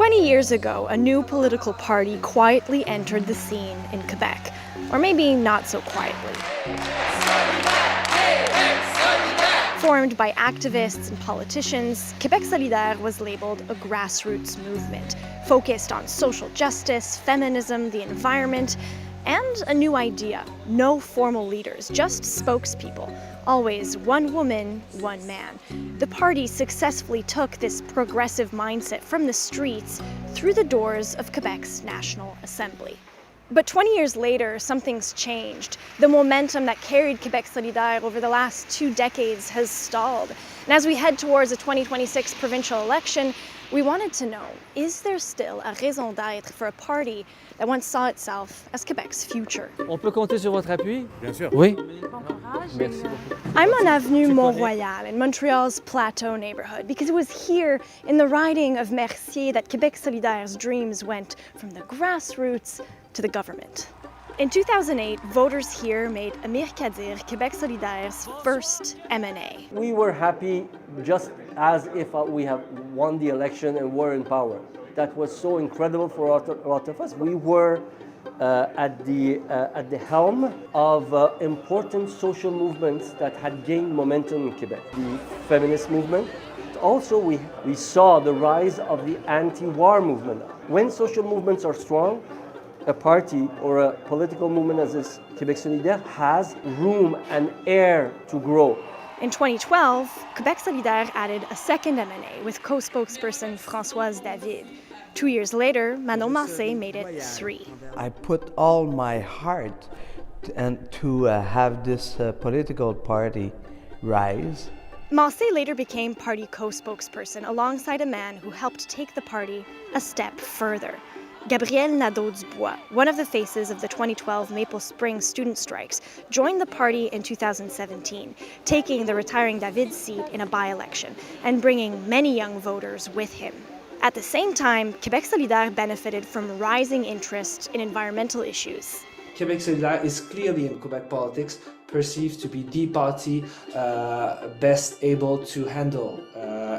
20 years ago, a new political party quietly entered the scene in Quebec. Or maybe not so quietly. Formed by activists and politicians, Québec Solidaire was labeled a grassroots movement, focused on social justice, feminism, the environment, and a new idea: no formal leaders, just spokespeople. Always one woman, one man. The party successfully took this progressive mindset from the streets through the doors of Quebec's National Assembly. But 20 years later, something's changed. The momentum that carried Québec Solidaire over the last 2 decades has stalled. And as we head towards a 2026 provincial election, we wanted to know, is there still a raison d'être for a party that once saw itself as Quebec's future? On peut compter sur votre appui? Bien sûr. Oui. Merci beaucoup. I'm on Avenue Mont-Royal in Montreal's Plateau neighborhood because it was here in the riding of Mercier that Québec Solidaire's dreams went from the grassroots to the government. In 2008, voters here made Amir Kadir Québec Solidaire's first MNA. We were happy just as if we have won the election and were in power. That was so incredible for a lot of us. We were at the helm of important social movements that had gained momentum in Quebec. The feminist movement. Also, we saw the rise of the anti-war movement. When social movements are strong, a party or a political movement as is Québec Solidaire has room and air to grow. In 2012, Québec Solidaire added a second MNA with co-spokesperson Françoise David. 2 years later, Nadeau-Dubois made it 3. I put all my heart to have this political party rise. Massé later became party co-spokesperson alongside a man who helped take the party a step further. Gabriel Nadeau-Dubois, one of the faces of the 2012 Maple Springs student strikes, joined the party in 2017, taking the retiring David's seat in a by-election and bringing many young voters with him. At the same time, Québec Solidaire benefited from rising interest in environmental issues. Québec Solidaire is clearly in Quebec politics perceived to be the party best able to handle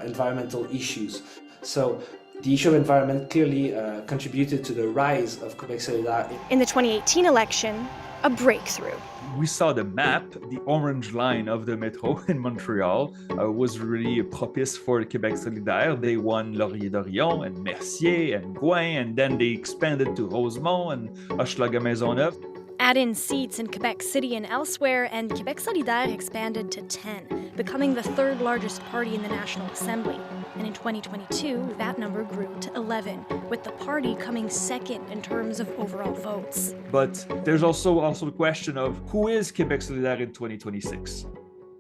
environmental issues. So the issue of environment clearly contributed to the rise of Québec Solidaire. In the 2018 election, a breakthrough. We saw the map, the orange line of the metro in Montreal was really propice for Québec Solidaire. They won Laurier-Dorion and Mercier and Gouin, and then they expanded to Rosemont and Hochelaga-Maisonneuve. Add in seats in Quebec City and elsewhere, and Québec Solidaire expanded to 10, becoming the third largest party in the National Assembly. And in 2022, that number grew to 11, with the party coming second in terms of overall votes. But there's also the question of who is Québec Solidaire in 2026?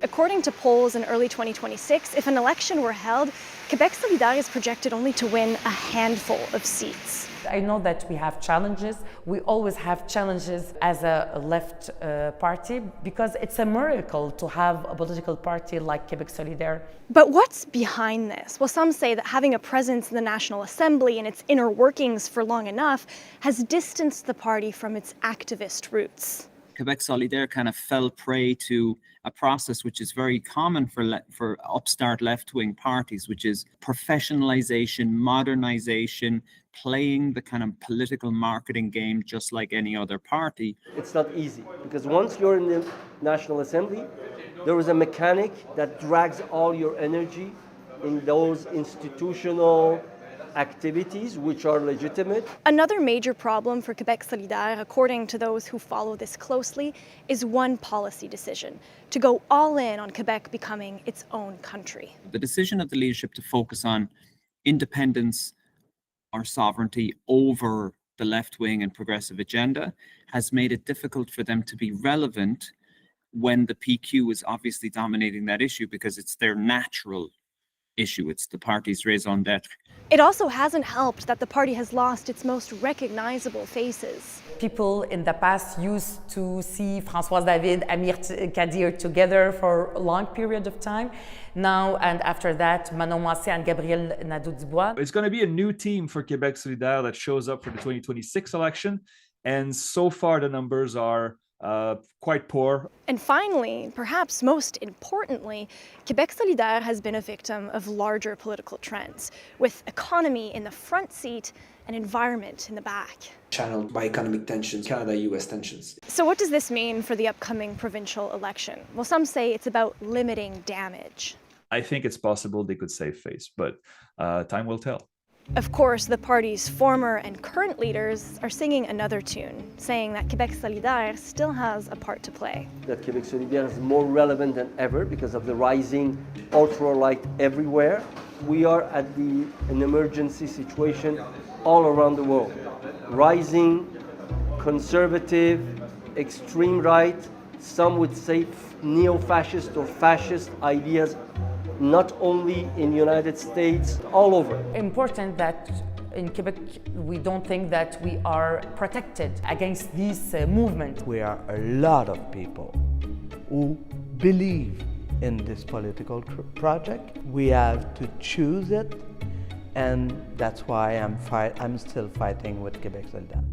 According to polls in early 2026, if an election were held, Québec Solidaire is projected only to win a handful of seats. I know that we have challenges. We always have challenges as a left party because it's a miracle to have a political party like Québec Solidaire. But what's behind this? Well, some say that having a presence in the National Assembly and its inner workings for long enough has distanced the party from its activist roots. Québec Solidaire kind of fell prey to a process which is very common for upstart left-wing parties, which is professionalization, modernization, playing the kind of political marketing game just like any other party. It's not easy because once you're in the National Assembly, there is a mechanic that drags all your energy in those institutional activities which are legitimate. Another major problem for Québec Solidaire, according to those who follow this closely, is one policy decision: to go all in on Quebec becoming its own country. The decision of the leadership to focus on independence or sovereignty over the left-wing and progressive agenda has made it difficult for them to be relevant when the PQ is obviously dominating that issue because it's their natural issue. It's the party's raison d'être. It also hasn't helped that the party has lost its most recognizable faces. People in the past used to see Françoise David, Amir Kadir together for a long period of time. Now and after that, Manon Massé and Gabriel Nadeau-Dubois. It's going to be a new team for Québec Solidaire that shows up for the 2026 election. And so far, the numbers are quite poor. And finally, perhaps most importantly, Québec Solidaire has been a victim of larger political trends, with economy in the front seat and environment in the back. Channeled by economic tensions, Canada-US tensions. So what does this mean for the upcoming provincial election? Well, some say it's about limiting damage. I think it's possible they could save face, but time will tell. Of course, the party's former and current leaders are singing another tune, saying that Québec Solidaire still has a part to play. That Québec Solidaire is more relevant than ever because of the rising ultra-right everywhere. We are at an emergency situation all around the world. Rising, conservative, extreme right, some would say neo-fascist or fascist ideas, not only in the United States, all over. Important that in Quebec we don't think that we are protected against this movement. We are a lot of people who believe in this political project. We have to choose it, and that's why I'm still fighting with Québec Solidaire.